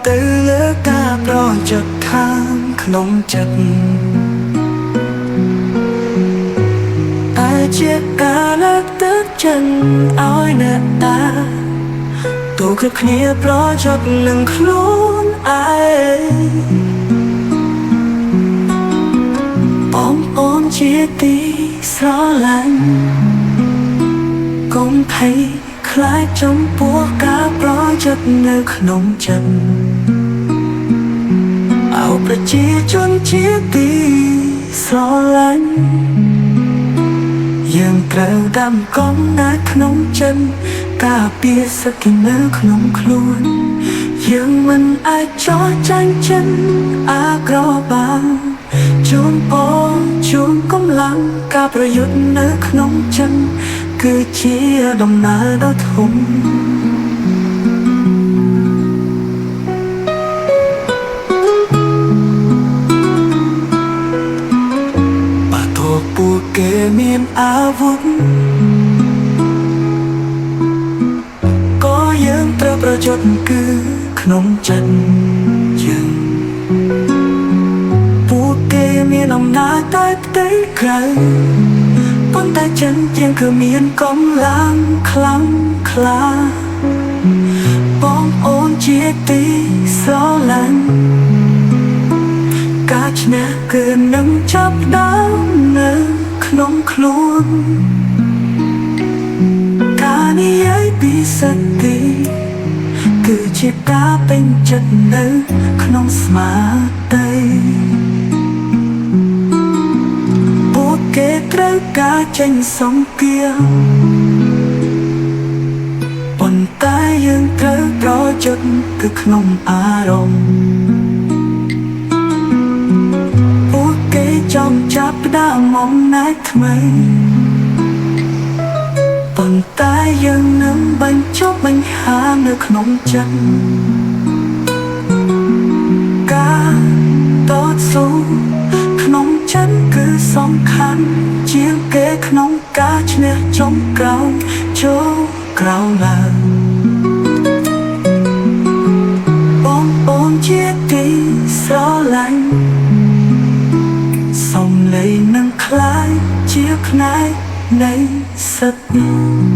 ទៅលើការប្រយុទ្ធខាងក្នុងចិត្តអាចជាការលើកទឹកចិត្តឲ្យអ្នកតាទូគ្រប់គ្នាប្រយុទ្ធនឹងខ្លួនឯងបងអូនជាទីស្រឡាញ់កុំភ័យខ្លាចចំពោះការប្រយុទ្ធនៅក្នុងចិត្តเอาប្រជាជនជាទីស្រឡាញ់យើងត្រូវដាំកងនៅក្នុងចិត្តការពារសក្តិនៅក្នុងខ្លួនយើងមិនអាចចោះចាញ់ចិត្តអាក្រក់បានជួនពរជួនកម្លាំងការប្រយុទ្ធនៅក្នុងចិត្តគឺជាដំណើរដ៏ធំបាទោពួកគេមានអាវុធក៏យើងត្រូវប្រយុទ្ធគឺក្នុងចិត្តយើងពួកគេមានអំណាចតែផ្ទៃក្រៅប៉ុន្តែចិនយើងគឺមានកម្លាំងខ្លាំងក្លាបងអូនជាទីស្រឡាញ់ការឈ្នះគឺនឹងចាប់ដើមនៅក្នុងខ្លួនការនិយាយពីសតិគឺជាការពេញចិត្តនៅក្នុងស្មារតីគេត្រូវការចេញសង្កៀមប៉ុន្តែយើងត្រូវប្រយុទ្ធគឺក្នុងអារម្មណ៍ពួកគេចង់ចាប់ផ្ដើមអំណាចថ្មីប៉ុន្តែយើងនឹងបញ្ចប់បញ្ហានៅក្នុងចិត្តការតស៊ូក្នុងចិត្តគឺសំខាន់ជាងគេក្នុងការឈ្នះចុងក្រោយចូលក្រោយឡើងបងអូនជាទីស្រឡាញ់សំឡេងនឹងคล้ายជាផ្នែកនៃសតិ